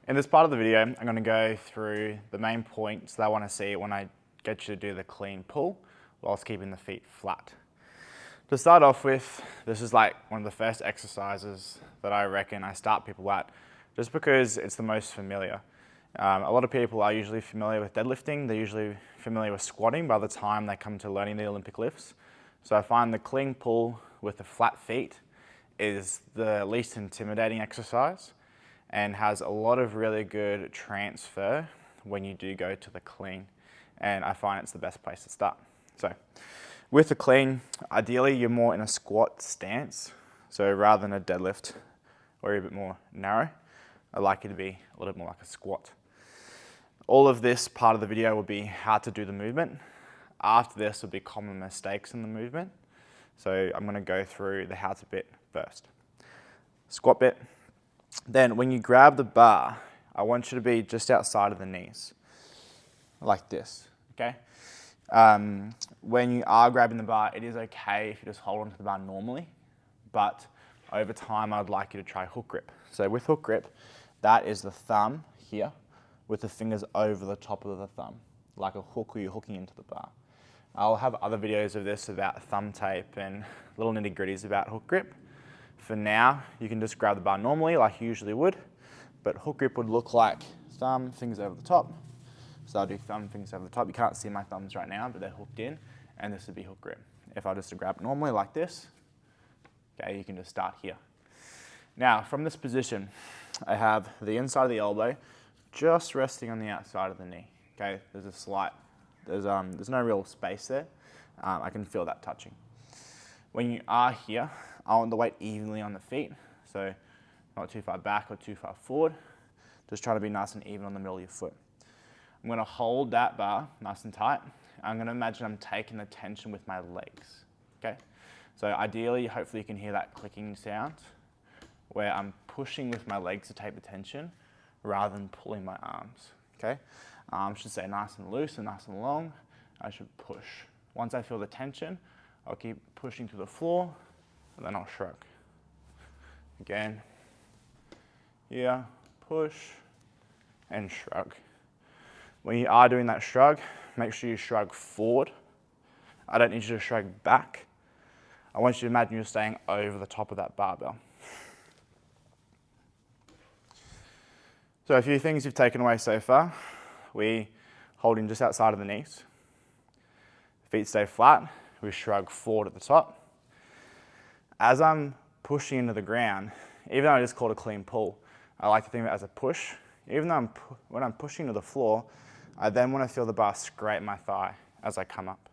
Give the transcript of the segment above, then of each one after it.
In this part of the video, I'm going to go through the main points that I want to see when I get you to do the clean pull whilst keeping the feet flat. To start off with, this is like one of the first exercises that I reckon I start people at, just because it's the most familiar. A lot of people are usually familiar with deadlifting, they're usually familiar with squatting by the time they come to learning the Olympic lifts. So I find the clean pull with the flat feet is the least intimidating exercise and has a lot of really good transfer when you do go to the clean. And I find it's the best place to start. So with the clean, ideally you're more in a squat stance. So rather than a deadlift or a bit more narrow, I'd like you to be a little bit more like a squat. All of this part of the video will be how to do the movement. After this will be common mistakes in the movement. So I'm going to go through the how to bit first. Squat bit. Then when you grab the bar, I want you to be just outside of the knees, like this, okay? When you are grabbing the bar, it is okay if you just hold onto the bar normally, but over time I'd like you to try hook grip. So with hook grip, that is the thumb here with the fingers over the top of the thumb, like a hook where you're hooking into the bar. I'll have other videos of this about thumb tape and little nitty gritties about hook grip. For now, you can just grab the bar normally like you usually would, but hook grip would look like thumb, fingers over the top. So I'll do thumb, fingers over the top. You can't see my thumbs right now, but they're hooked in, and this would be hook grip. If I just grab normally like this, okay, you can just start here. Now, from this position, I have the inside of the elbow just resting on the outside of the knee. Okay, there's a slight, there's no real space there. I can feel that touching. When you are here, I want the weight evenly on the feet, so not too far back or too far forward. Just try to be nice and even on the middle of your foot. I'm going to hold that bar nice and tight. I'm going to imagine I'm taking the tension with my legs. Okay, so ideally, hopefully you can hear that clicking sound where I'm pushing with my legs to take the tension rather than pulling my arms. Okay, I should stay nice and loose and nice and long. I should push. Once I feel the tension, I'll keep pushing to the floor, and then I'll shrug. Again, here, push, and shrug. When you are doing that shrug, make sure you shrug forward. I don't need you to shrug back. I want you to imagine you're staying over the top of that barbell. So a few things you've taken away so far. We hold in just outside of the knees. Feet stay flat. We shrug forward at the top. As I'm pushing into the ground, even though I just called a clean pull, I like to think of it as a push. Even though when I'm pushing to the floor, I then want to feel the bar scrape my thigh as I come up.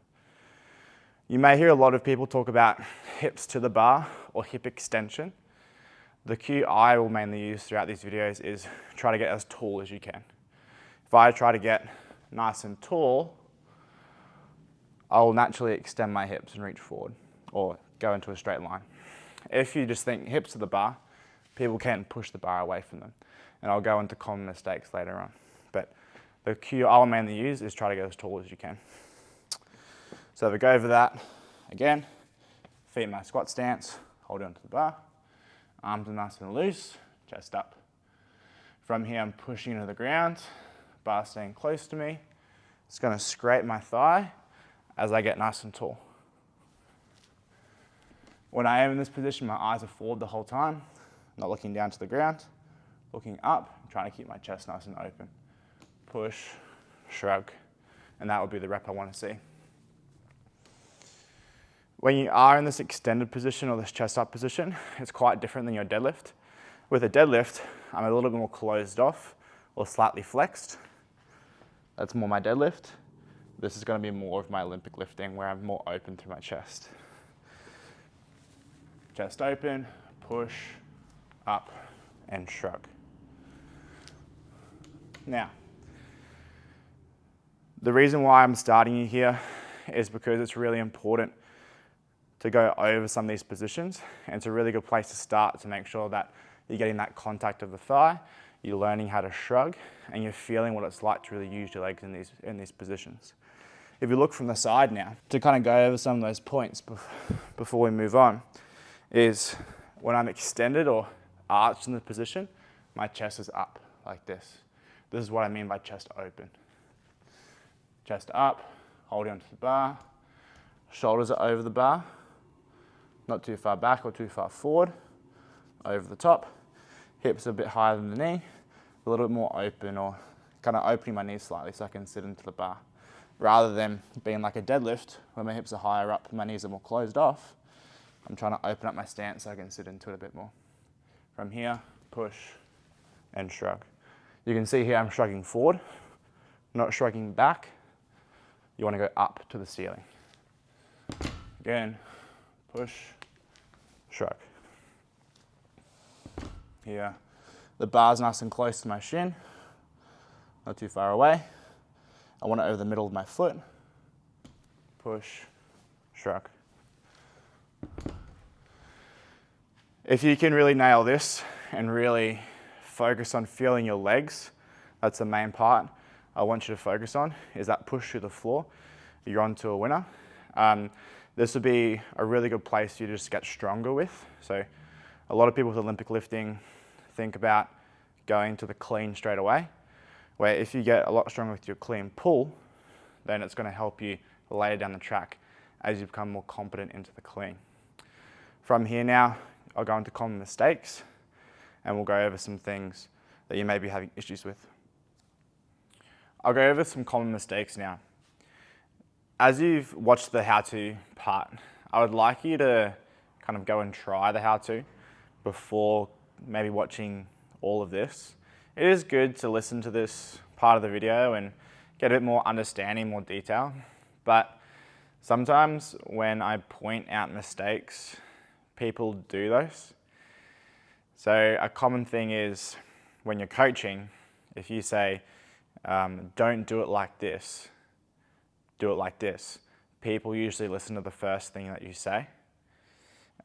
You may hear a lot of people talk about hips to the bar or hip extension. The cue I will mainly use throughout these videos is try to get as tall as you can. If I try to get nice and tall, I will naturally extend my hips and reach forward or go into a straight line. If you just think hips to the bar, people can push the bar away from them. And I'll go into common mistakes later on. But the cue I'll mainly use is try to get as tall as you can. So if we go over that, again, feet in my squat stance, hold onto the bar, arms are nice and loose, chest up. From here, I'm pushing into the ground, bar staying close to me. It's gonna scrape my thigh as I get nice and tall. When I am in this position, my eyes are forward the whole time, not looking down to the ground, looking up, trying to keep my chest nice and open. Push, shrug, and that would be the rep I want to see. When you are in this extended position or this chest up position, it's quite different than your deadlift. With a deadlift, I'm a little bit more closed off or slightly flexed. That's more my deadlift. This is going to be more of my Olympic lifting where I'm more open through my chest. Chest open, push, up, and shrug. Now, the reason why I'm starting you here is because it's really important to go over some of these positions, and it's a really good place to start to make sure that you're getting that contact of the thigh, you're learning how to shrug, and you're feeling what it's like to really use your legs in these positions. If you look from the side now, to kind of go over some of those points before we move on, is when I'm extended or arched in the position, my chest is up like this. This is what I mean by chest open. Chest up, holding onto the bar, shoulders are over the bar, not too far back or too far forward, over the top, hips a bit higher than the knee, a little bit more open, or kind of opening my knees slightly so I can sit into the bar. Rather than being like a deadlift where my hips are higher up and my knees are more closed off, I'm trying to open up my stance so I can sit into it a bit more. From here, push and shrug. You can see here I'm shrugging forward, not shrugging back. You want to go up to the ceiling. Again, push, shrug. Here, the bar's nice and close to my shin, not too far away. I want it over the middle of my foot. Push, shrug. If you can really nail this and really focus on feeling your legs, that's the main part I want you to focus on, is that push through the floor. You're on to a winner. This would be a really good place for you to just get stronger with. So a lot of people with Olympic lifting think about going to the clean straight away, where if you get a lot stronger with your clean pull, then it's going to help you later down the track as you become more competent into the clean. From here now, I'll go into common mistakes, and we'll go over some things that you may be having issues with. I'll go over some common mistakes now. As you've watched the how-to part, I would like you to kind of go and try the how-to before maybe watching all of this. It is good to listen to this part of the video and get a bit more understanding, more detail, but sometimes when I point out mistakes, people do those. So a common thing is when you're coaching, if you say, don't do it like this, do it like this, people usually listen to the first thing that you say.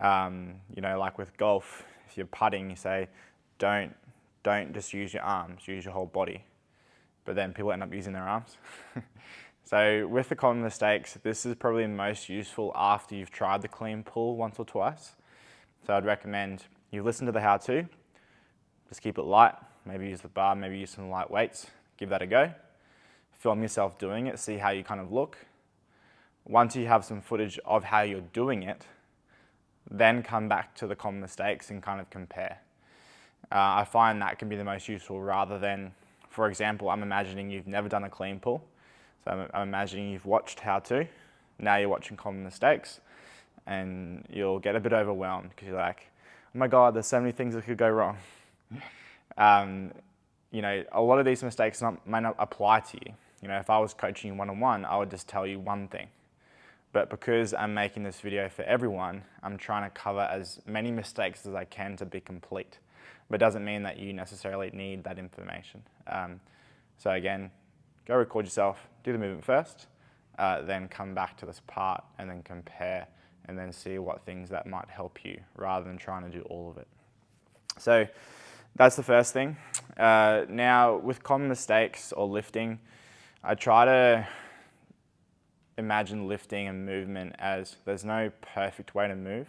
You know, like with golf, if you're putting, you say, don't just use your arms, use your whole body. But then people end up using their arms. So with the common mistakes, this is probably most useful after you've tried the clean pull once or twice. So I'd recommend you listen to the how-to, just keep it light, maybe use the bar, maybe use some light weights, give that a go. Film yourself doing it, see how you kind of look. Once you have some footage of how you're doing it, then come back to the common mistakes and kind of compare. I find that can be the most useful rather than, for example, I'm imagining you've never done a clean pull. So I'm imagining you've watched how to, now you're watching common mistakes, and you'll get a bit overwhelmed because you're like, oh my God, there's so many things that could go wrong. You know, a lot of these mistakes may not apply to you. You know, if I was coaching you one-on-one, I would just tell you one thing. But because I'm making this video for everyone, I'm trying to cover as many mistakes as I can to be complete. But it doesn't mean that you necessarily need that information. So again, go record yourself, do the movement first, then come back to this part and then compare and then see what things that might help you rather than trying to do all of it. So that's the first thing. Now with common mistakes or lifting, I try to imagine lifting and movement as there's no perfect way to move.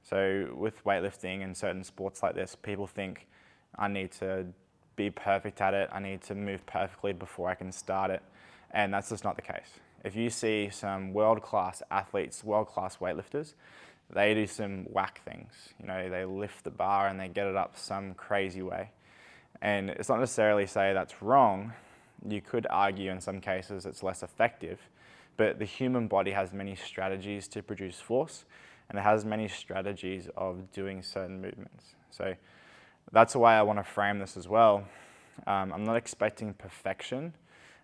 So with weightlifting and certain sports like this, people think I need to be perfect at it, I need to move perfectly before I can start it, and that's just not the case. If you see some world-class athletes, world-class weightlifters, they do some whack things. You know, they lift the bar and they get it up some crazy way. And it's not necessarily say that's wrong. You could argue in some cases it's less effective, but the human body has many strategies to produce force, and it has many strategies of doing certain movements. So that's the way I want to frame this as well. I'm not expecting perfection.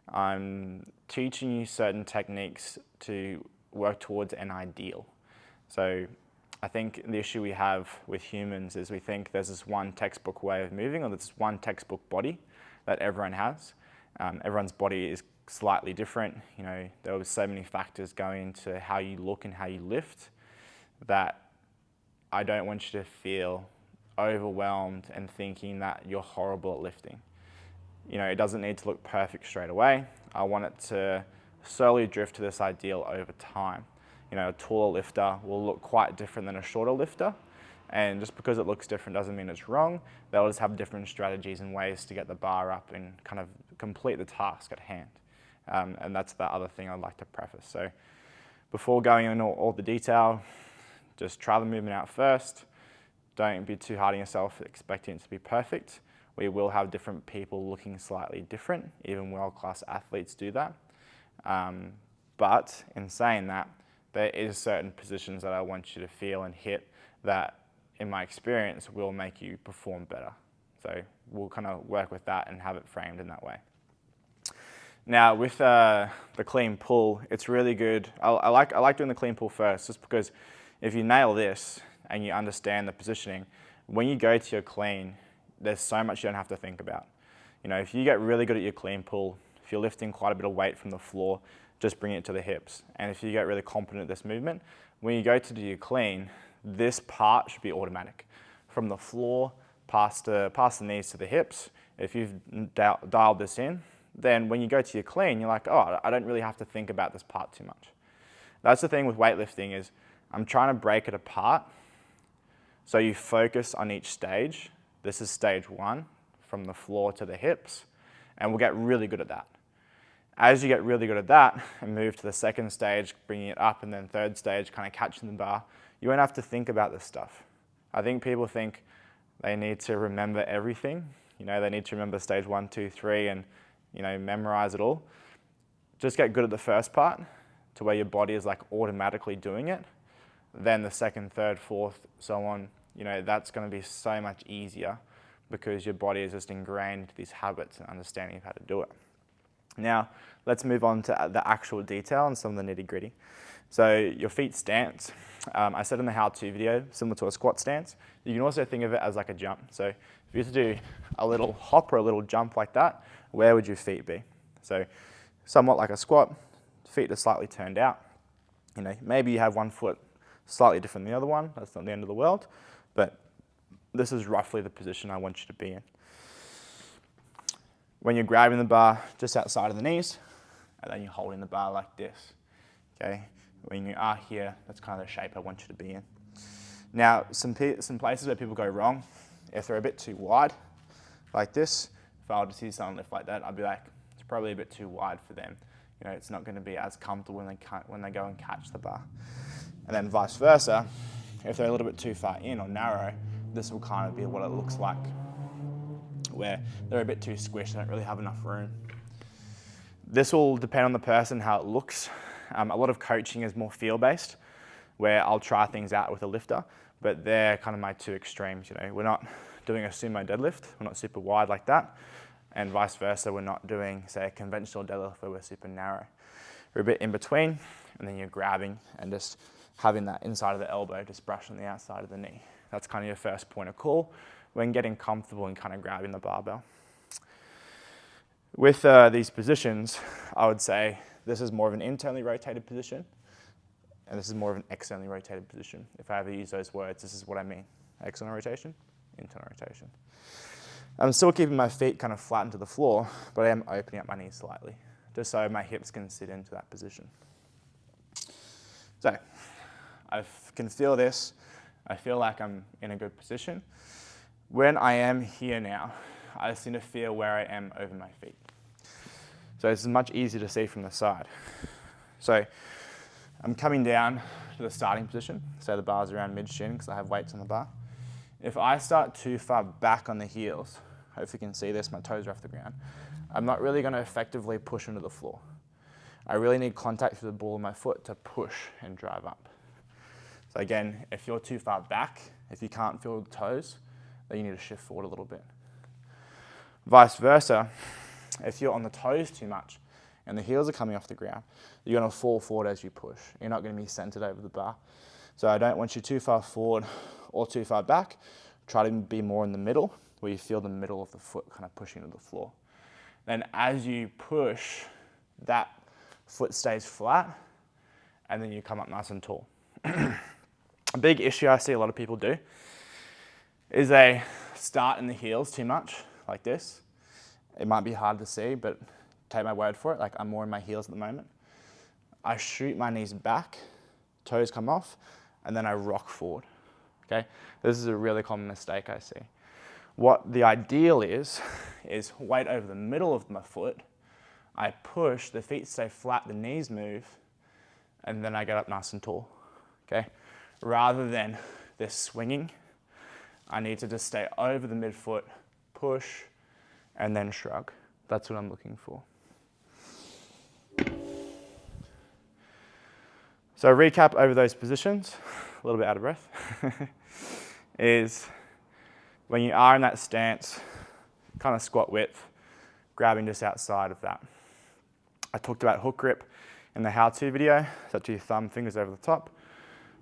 I'm teaching you certain techniques to work towards an ideal. So I think the issue we have with humans is we think there's this one textbook way of moving, or this one textbook body that everyone has. Everyone's body is slightly different. You know, there were so many factors going into how you look and how you lift that I don't want you to feel overwhelmed and thinking that you're horrible at lifting. You know, it doesn't need to look perfect straight away. I want it to slowly drift to this ideal over time. You know, a taller lifter will look quite different than a shorter lifter, And just because it looks different doesn't mean it's wrong. They'll just have different strategies and ways to get the bar up and kind of complete the task at hand. And that's the other thing I'd like to preface. So before going into all the detail, just try the movement out first. Don't be too hard on yourself expecting it to be perfect. We will have different people looking slightly different. Even world-class athletes do that. But in saying that, there is certain positions that I want you to feel and hit that, in my experience, will make you perform better. So we'll kind of work with that and have it framed in that way. Now with the clean pull, it's really good. I like doing the clean pull first, just because if you nail this and you understand the positioning, when you go to your clean, there's so much you don't have to think about. You know, if you get really good at your clean pull, if you're lifting quite a bit of weight from the floor, just bring it to the hips. And if you get really competent at this movement, when you go to do your clean, this part should be automatic. From the floor, past the knees to the hips, if you've dialed this in, then when you go to your clean, you're like, oh, I don't really have to think about this part too much. That's the thing with weightlifting is I'm trying to break it apart so you focus on each stage. This is stage 1, from the floor to the hips, and we'll get really good at that. As you get really good at that and move to the second stage, bringing it up, and then third stage, kind of catching the bar, you won't have to think about this stuff. I think people think they need to remember everything. You know, they need to remember stage 1, 2, 3 and, you know, memorize it all. Just get good at the first part to where your body is like automatically doing it. Then the second, third, fourth, so on, you know, that's going to be so much easier because your body is just ingrained into these habits and understanding of how to do it. Now, let's move on to the actual detail and some of the nitty gritty. So your feet stance, I said in the how-to video, similar to a squat stance. You can also think of it as like a jump. So if you were to do a little hop or a little jump like that, where would your feet be? So somewhat like a squat, feet are slightly turned out. You know, maybe you have one foot slightly different than the other one. That's not the end of the world, but this is roughly the position I want you to be in. When you're grabbing the bar just outside of the knees, and then you're holding the bar like this, okay? When you are here, that's kind of the shape I want you to be in. Now, some places where people go wrong, if they're a bit too wide, like this, if I were to see someone lift like that, I'd be like, it's probably a bit too wide for them. You know, it's not going to be as comfortable when they go and catch the bar. And then vice versa, if they're a little bit too far in or narrow, this will kind of be what it looks like, where they're a bit too squished, they don't really have enough room. This will depend on the person, how it looks. A lot of coaching is more feel-based, where I'll try things out with a lifter, but they're kind of my two extremes. You know, we're not doing a sumo deadlift, we're not super wide like that, and vice versa, we're not doing, say, a conventional deadlift where we're super narrow. We're a bit in between, and then you're grabbing and just having that inside of the elbow just brush on the outside of the knee. That's kind of your first point of call when getting comfortable and kind of grabbing the barbell. With these positions, I would say this is more of an internally rotated position, and this is more of an externally rotated position. If I ever use those words, this is what I mean. External rotation, internal rotation. I'm still keeping my feet kind of flat into the floor, but I am opening up my knees slightly, just so my hips can sit into that position. So, I can feel this. I feel like I'm in a good position. When I am here now, I just need to feel where I am over my feet. So it's much easier to see from the side. So I'm coming down to the starting position. Say the bar's around mid-shin because I have weights on the bar. If I start too far back on the heels, hopefully you can see this, my toes are off the ground, I'm not really going to effectively push into the floor. I really need contact with the ball of my foot to push and drive up. So again, if you're too far back, if you can't feel the toes, then you need to shift forward a little bit. Vice versa, if you're on the toes too much and the heels are coming off the ground, you're going to fall forward as you push. You're not going to be centered over the bar. So I don't want you too far forward or too far back. Try to be more in the middle, where you feel the middle of the foot kind of pushing to the floor. Then as you push, that foot stays flat, and then you come up nice and tall. A big issue I see a lot of people do is they start in the heels too much, like this. It might be hard to see, but take my word for it, like I'm more in my heels at the moment. I shoot my knees back, toes come off, and then I rock forward. okay? This is a really common mistake I see. What the ideal is weight over the middle of my foot, I push, the feet stay flat, the knees move, and then I get up nice and tall, okay? Rather than this swinging, I need to just stay over the midfoot, push, and then shrug. That's what I'm looking for. So recap over those positions, a little bit out of breath, is when you are in that stance, kind of squat width, grabbing just outside of that. I talked about hook grip in the how-to video, so to your thumb, fingers over the top.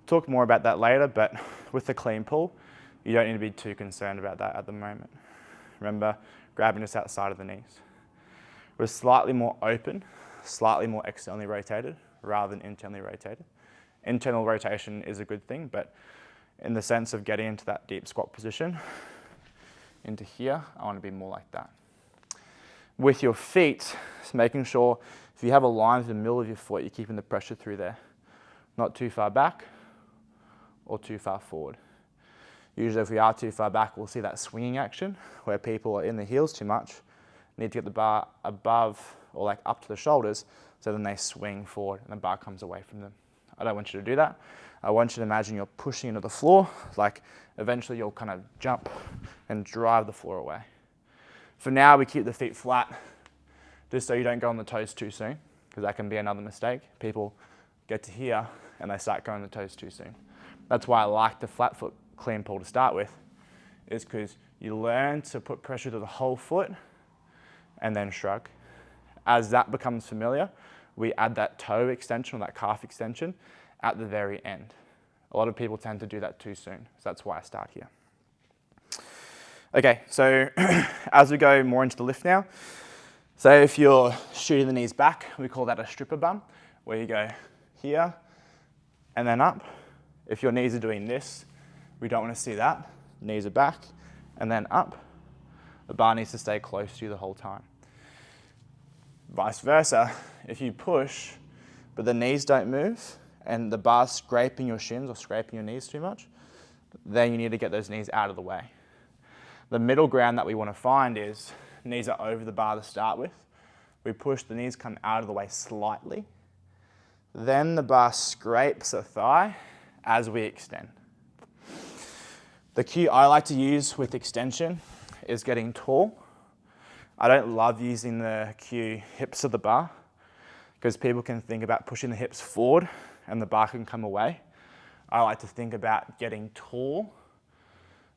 Talk more about that later, but with the clean pull, you don't need to be too concerned about that at the moment. Remember, grabbing just outside of the knees. We're slightly more open, slightly more externally rotated rather than internally rotated. Internal rotation is a good thing, but in the sense of getting into that deep squat position, into here, I want to be more like that. With your feet, just making sure if you have a line through the middle of your foot, you're keeping the pressure through there. Not too far back or too far forward. Usually if we are too far back, we'll see that swinging action where people are in the heels too much, need to get the bar above or like up to the shoulders, so then they swing forward and the bar comes away from them. I don't want you to do that. I want you to imagine you're pushing into the floor, like eventually you'll kind of jump and drive the floor away. For now, we keep the feet flat, just so you don't go on the toes too soon, because that can be another mistake. People get to here and they start going on the toes too soon. That's why I like the flat foot clean pull to start with, is because you learn to put pressure to the whole foot and then shrug. As that becomes familiar, we add that toe extension or that calf extension at the very end. A lot of people tend to do that too soon, so that's why I start here. Okay, so as we go more into the lift now, so if you're shooting the knees back, we call that a stripper bum, where you go here and then up. If your knees are doing this, we don't want to see that. Knees are back and then up. The bar needs to stay close to you the whole time. Vice versa, if you push, but the knees don't move and the bar's scraping your shins or scraping your knees too much, then you need to get those knees out of the way. The middle ground that we want to find is knees are over the bar to start with. We push, the knees come out of the way slightly. Then the bar scrapes the thigh as we extend. The cue I like to use with extension is getting tall. I don't love using the cue hips of the bar because people can think about pushing the hips forward and the bar can come away. I like to think about getting tall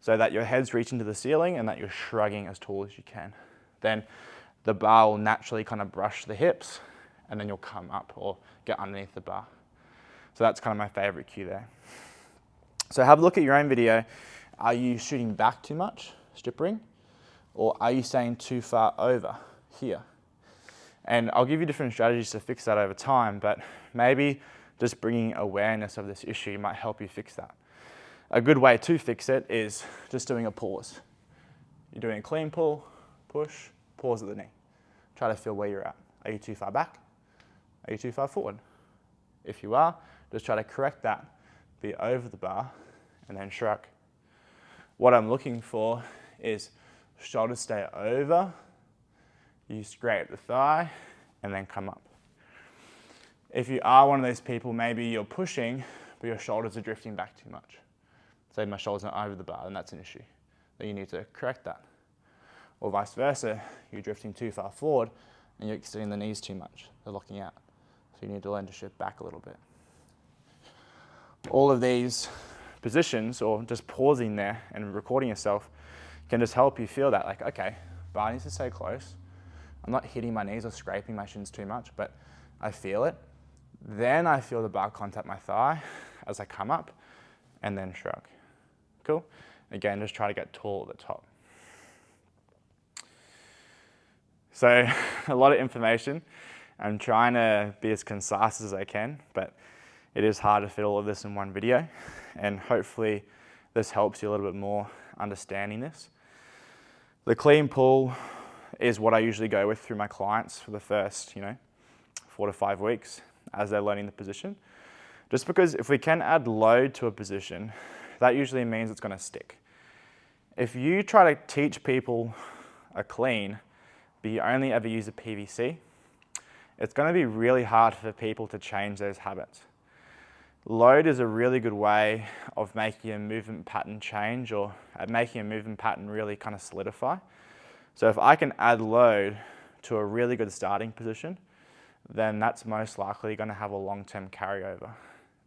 so that your head's reaching to the ceiling and that you're shrugging as tall as you can. Then the bar will naturally kind of brush the hips and then you'll come up or get underneath the bar. So that's kind of my favorite cue there. So have a look at your own video. Are you shooting back too much, strip ring? Or are you staying too far over here? And I'll give you different strategies to fix that over time, but maybe just bringing awareness of this issue might help you fix that. A good way to fix it is just doing a pause. You're doing a clean pull, push, pause at the knee. Try to feel where you're at. Are you too far back? Are you too far forward? If you are, just try to correct that. Be over the bar and then shrug. What I'm looking for is shoulders stay over, you scrape the thigh, and then come up. If you are one of those people, maybe you're pushing, but your shoulders are drifting back too much. Say my shoulders are over the bar, then that's an issue. Then you need to correct that. Or vice versa, you're drifting too far forward, and you're extending the knees too much. They're locking out. So you need to learn to shift back a little bit. All of these positions, or just pausing there and recording yourself, can just help you feel that, like, okay, bar needs to stay close. I'm not hitting my knees or scraping my shins too much, but I feel it. Then I feel the bar contact my thigh as I come up, and then shrug. Cool? Again, just try to get tall at the top. So a lot of information. I'm trying to be as concise as I can, but it is hard to fit all of this in one video, and hopefully this helps you a little bit more understanding this. The clean pull is what I usually go with through my clients for the first, 4 to 5 weeks as they're learning the position. Just because if we can add load to a position, that usually means it's gonna stick. If you try to teach people a clean, but you only ever use a PVC, it's gonna be really hard for people to change those habits. Load is a really good way of making a movement pattern change, or making a movement pattern really kind of solidify. So if I can add load to a really good starting position, then that's most likely going to have a long-term carryover.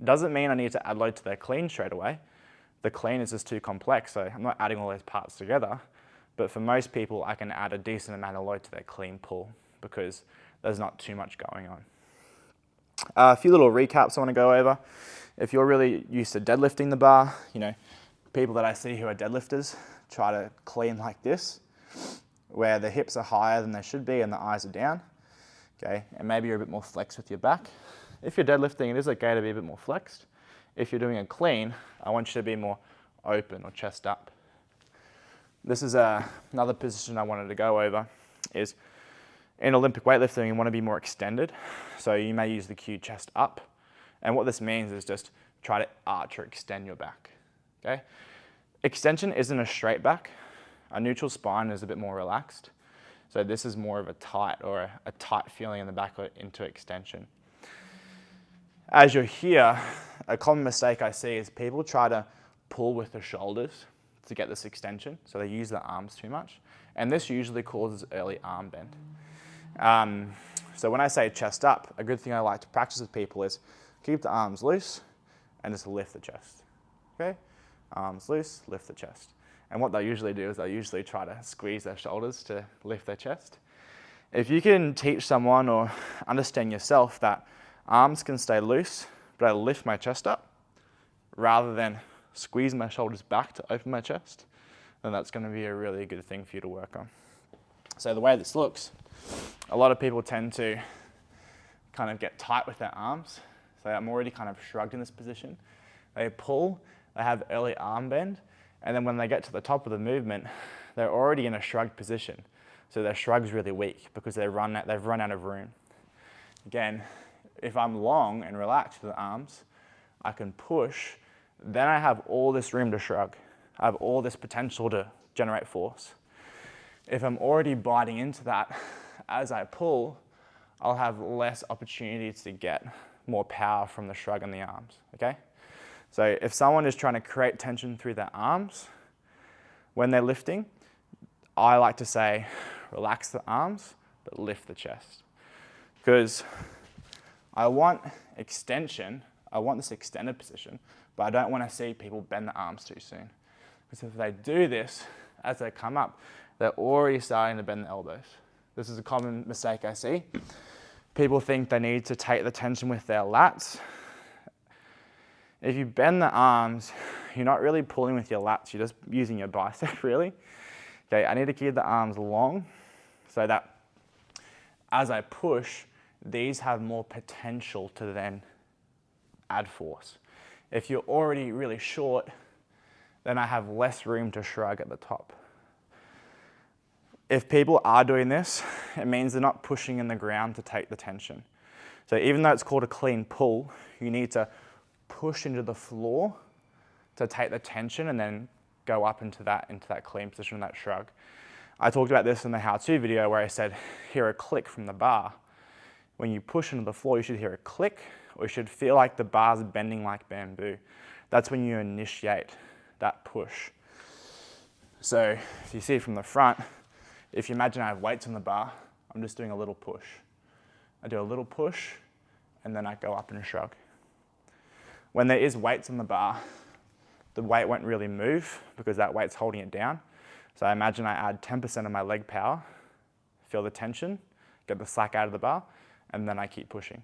Doesn't mean I need to add load to their clean straight away. The clean is just too complex, so I'm not adding all those parts together. But for most people, I can add a decent amount of load to their clean pull because there's not too much going on. A few little recaps I want to go over. If you're really used to deadlifting the bar, people that I see who are deadlifters try to clean like this, where the hips are higher than they should be and the eyes are down. Okay, and maybe you're a bit more flexed with your back. If you're deadlifting, it is okay to be a bit more flexed. If you're doing a clean, I want you to be more open or chest up. This is another position I wanted to go over, is in Olympic weightlifting, you want to be more extended. So you may use the cue chest up. And what this means is just try to arch or extend your back, okay? Extension isn't a straight back. A neutral spine is a bit more relaxed. So this is more of a tight, or a tight feeling in the back into extension. As you're here, a common mistake I see is people try to pull with the shoulders to get this extension. So they use the arms too much. And this usually causes early arm bend. So when I say chest up, a good thing I like to practice with people is keep the arms loose and just lift the chest, okay? Arms loose, lift the chest. And what they usually do is they usually try to squeeze their shoulders to lift their chest. If you can teach someone or understand yourself that arms can stay loose, but I lift my chest up rather than squeeze my shoulders back to open my chest, then that's going to be a really good thing for you to work on. So the way this looks, a lot of people tend to kind of get tight with their arms. So I'm already kind of shrugged in this position. They pull, they have early arm bend, and then when they get to the top of the movement, they're already in a shrugged position. So their shrug's really weak because they've run out of room. Again, if I'm long and relaxed with the arms, I can push, then I have all this room to shrug. I have all this potential to generate force. If I'm already biting into that, as I pull, I'll have less opportunities to get more power from the shrug and the arms, okay? So if someone is trying to create tension through their arms, when they're lifting, I like to say, relax the arms, but lift the chest. Because I want extension, I want this extended position, but I don't want to see people bend the arms too soon. Because if they do this, as they come up, they're already starting to bend the elbows. This is a common mistake I see. People think they need to take the tension with their lats. If you bend the arms, you're not really pulling with your lats, you're just using your bicep really. Okay, I need to keep the arms long so that as I push, these have more potential to then add force. If you're already really short, then I have less room to shrug at the top. If people are doing this, it means they're not pushing in the ground to take the tension. So even though it's called a clean pull, you need to push into the floor to take the tension and then go up into that clean position, that shrug. I talked about this in the how-to video where I said, hear a click from the bar. When you push into the floor, you should hear a click, or you should feel like the bar's bending like bamboo. That's when you initiate that push. So if you see it from the front, if you imagine I have weights on the bar, I'm just doing a little push. I do a little push, and then I go up and shrug. When there is weights on the bar, the weight won't really move because that weight's holding it down. So I imagine I add 10% of my leg power, feel the tension, get the slack out of the bar, and then I keep pushing.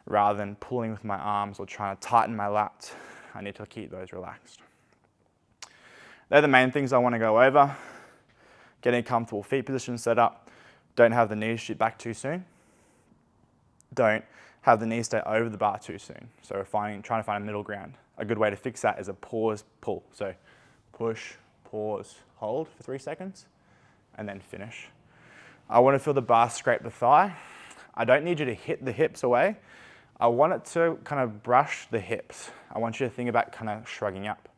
Rather than pulling with my arms or trying to tighten my lats, I need to keep those relaxed. They're the main things I want to go over. Getting a comfortable feet position set up. Don't have the knees shoot back too soon. Don't have the knees stay over the bar too soon. So trying to find a middle ground. A good way to fix that is a pause, pull. So push, pause, hold for 3 seconds, and then finish. I want to feel the bar scrape the thigh. I don't need you to hit the hips away. I want it to kind of brush the hips. I want you to think about kind of shrugging up.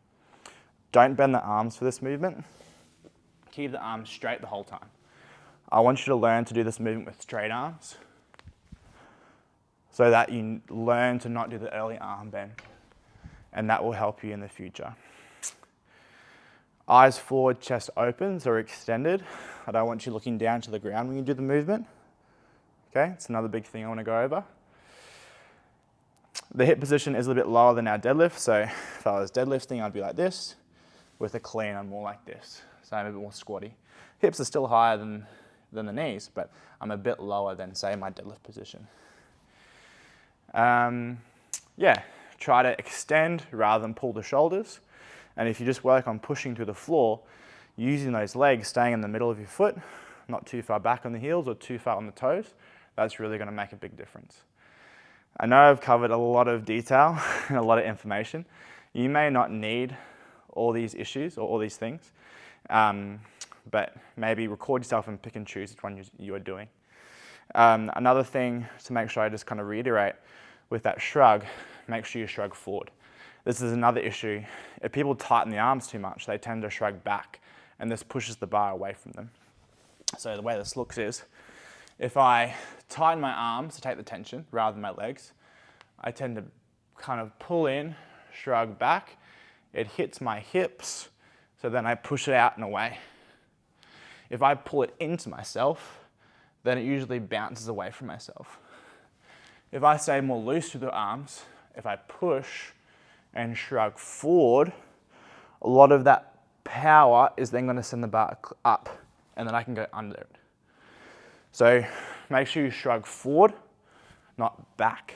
Don't bend the arms for this movement. Keep the arms straight the whole time. I want you to learn to do this movement with straight arms so that you learn to not do the early arm bend, and that will help you in the future. Eyes forward, chest opens or extended. I don't want you looking down to the ground when you do the movement. Okay, it's another big thing I want to go over. The hip position is a little bit lower than our deadlift, so if I was deadlifting, I'd be like this. With a clean, I'm more like this, so I'm a bit more squatty. Hips are still higher than the knees, but I'm a bit lower than, say, my deadlift position. Yeah, try to extend rather than pull the shoulders. And if you just work on pushing through the floor, using those legs staying in the middle of your foot, not too far back on the heels or too far on the toes, that's really going to make a big difference. I know I've covered a lot of detail and a lot of information. You may not need all these issues or all these things, but maybe record yourself and pick and choose which one you are doing. Another thing to make sure I just kind of reiterate with that shrug, make sure you shrug forward. This is another issue. If people tighten the arms too much, they tend to shrug back, and this pushes the bar away from them. So the way this looks is, if I tighten my arms to take the tension rather than my legs, I tend to kind of pull in, shrug back. It hits my hips, so then I push it out and away. If I pull it into myself, then it usually bounces away from myself. If I stay more loose with the arms, if I push and shrug forward, a lot of that power is then going to send the bar up, and then I can go under it. So make sure you shrug forward, not back.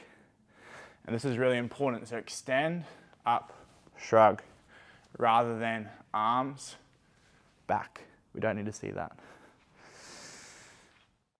And this is really important. So extend, up, shrug, rather than arms, back. We don't need to see that.